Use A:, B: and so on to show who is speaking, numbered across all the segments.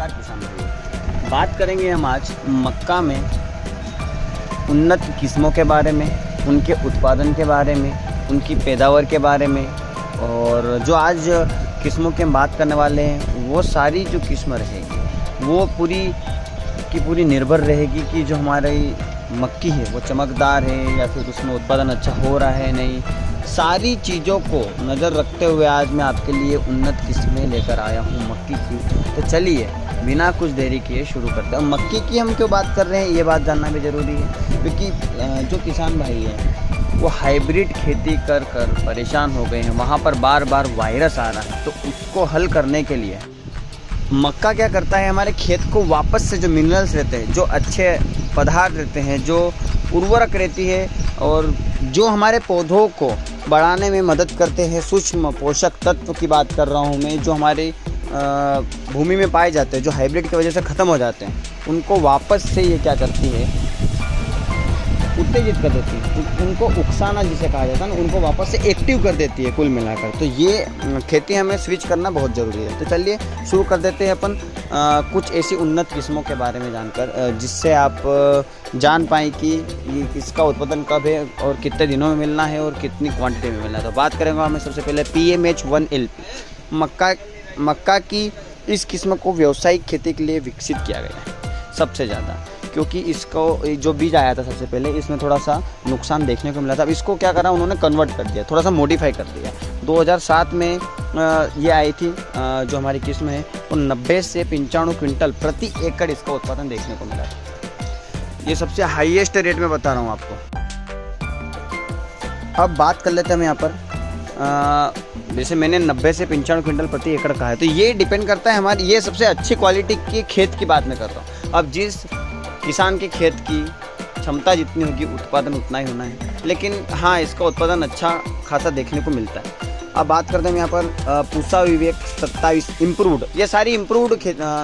A: नमस्कार किसान भाइयों। बात करेंगे हम आज मक्का में उन्नत किस्मों के बारे में, उनके उत्पादन के बारे में, उनकी पैदावार के बारे में। और जो आज किस्मों की हम बात करने वाले हैं वो सारी जो किस्म रहेगी वो पूरी की पूरी निर्भर रहेगी कि जो हमारी मक्की है वो चमकदार है या फिर उसमें उत्पादन अच्छा हो रहा है नहीं। सारी चीज़ों को नज़र रखते हुए आज मैं आपके लिए उन्नत किस्में लेकर आया हूँ मक्की की। तो चलिए बिना कुछ देरी किए शुरू करते हैं। मक्की की हम क्यों बात कर रहे हैं ये बात जानना भी ज़रूरी है, क्योंकि जो किसान भाई हैं वो हाइब्रिड खेती कर कर परेशान हो गए हैं। वहाँ पर बार बार वायरस आ रहा है, तो उसको हल करने के लिए मक्का क्या करता है, हमारे खेत को वापस से जो मिनरल्स रहते हैं, जो अच्छे पदार्थ रहते हैं, जो उर्वरक रहती है और जो हमारे पौधों को बढ़ाने में मदद करते हैं, सूक्ष्म पोषक तत्व की बात कर रहा हूँ मैं, जो हमारे भूमि में पाए जाते हैं, जो हाइब्रिड की वजह से ख़त्म हो जाते हैं, उनको वापस से ये क्या करती है, उत्तेजित कर देती है, उनको उकसाना जिसे कहा जाता है ना, उनको वापस से एक्टिव कर देती है कुल मिलाकर। तो ये खेती हमें स्विच करना बहुत ज़रूरी है। तो चलिए शुरू कर देते हैं अपन कुछ ऐसी उन्नत किस्मों के बारे में जानकर, जिससे आप जान पाएँ कि ये किसका उत्पादन कब है और कितने दिनों में मिलना है और कितनी क्वांटिटी में मिलना है। तो बात करेंगे हमें सबसे पहले PMH1LP मक्का की इस किस्म को व्यावसायिक खेती के लिए विकसित किया गया है सबसे ज़्यादा, क्योंकि इसको जो बीज आया था सबसे पहले इसमें थोड़ा सा नुकसान देखने को मिला था। अब इसको क्या करा उन्होंने, कन्वर्ट कर दिया, थोड़ा सा मॉडिफाई कर दिया। 2007 में ये आई थी जो हमारी किस्म है, वो 90 से 95 क्विंटल प्रति एकड़ इसका उत्पादन देखने को मिला था। ये सबसे हाईएस्ट रेट में बता रहा हूँ आपको। अब बात कर लेते हैं हम यहाँ पर जैसे मैंने 90 से 95 क्विंटल प्रति एकड़ कहा है, तो ये डिपेंड करता है हमारी, ये सबसे अच्छी क्वालिटी के खेत की बात मैं कर रहा हूँ। अब जिस किसान के खेत की क्षमता जितनी होगी उत्पादन उतना ही होना है, लेकिन हाँ इसका उत्पादन अच्छा खासा देखने को मिलता है। अब बात करते हैं यहाँ पर पूसा विवेक 27 इम्प्रूव्ड, ये सारी इम्प्रूव्ड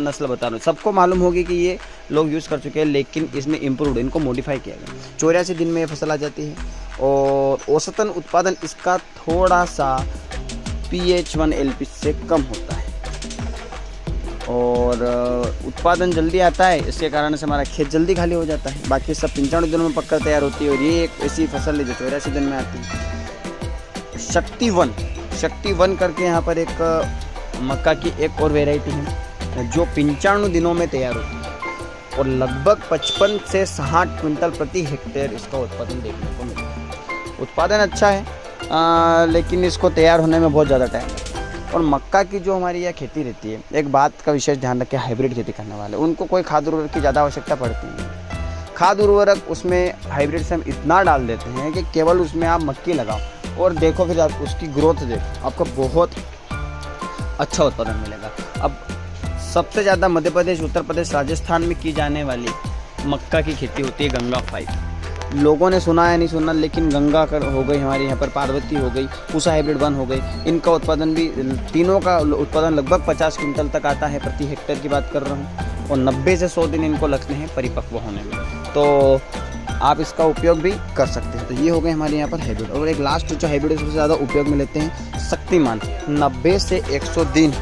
A: नस्ल बता रहा हूँ। सबको मालूम होगी कि ये लोग यूज़ कर चुके हैं, लेकिन इसमें इम्प्रूव्ड, इनको मॉडिफाई किया गया। 84 दिन में ये फसल आ जाती है और औसतन उत्पादन इसका थोड़ा सा PH1LP से कम होता है और उत्पादन जल्दी आता है। इसके कारण से हमारा खेत जल्दी खाली हो जाता है। बाकी सब 95 दिनों में पककर तैयार होती है और ये एक ऐसी फसल है जो 84 दिन में आती है। शक्ति वन करके यहाँ पर एक मक्का की एक और वेराइटी है जो 95 दिनों में तैयार होती है और लगभग 55 से 60 क्विंटल प्रति हेक्टेयर इसका उत्पादन देखने को मिलता है। उत्पादन अच्छा है लेकिन इसको तैयार होने में बहुत ज़्यादा टाइम लगता है। और मक्का की जो हमारी यह खेती रहती है, एक बात का विशेष ध्यान रखें, हाइब्रिड खेती करने वाले उनको कोई खाद उर्वरक की ज़्यादा आवश्यकता पड़ती नहीं है। खाद उर्वरक उसमें हाइब्रिड से हम इतना डाल देते हैं कि केवल उसमें आप मक्की लगाओ और देखो, फिर आप उसकी ग्रोथ देखो, आपको बहुत अच्छा उत्पादन मिलेगा। अब सबसे ज़्यादा मध्य प्रदेश, उत्तर प्रदेश, राजस्थान में की जाने वाली मक्का की खेती होती है गंगा 5। लोगों ने सुना है नहीं सुना, लेकिन गंगा हो गई हमारे यहाँ पर, पार्वती हो गई, पूसा हाइब्रिड 1 हो गई, इनका उत्पादन भी, तीनों का उत्पादन लगभग 50 क्विंटल तक आता है प्रति हेक्टेयर की बात कर रहा हूँ और 90 से 100 दिन इनको लगते हैं परिपक्व होने में। तो आप इसका उपयोग भी कर सकते हैं। तो ये हो गए हमारे यहाँ पर हाइब्रिड। और एक लास्ट जो हाइब्रिड सबसे ज़्यादा उपयोग में लेते हैं, शक्तिमान, 90 से 100 दिन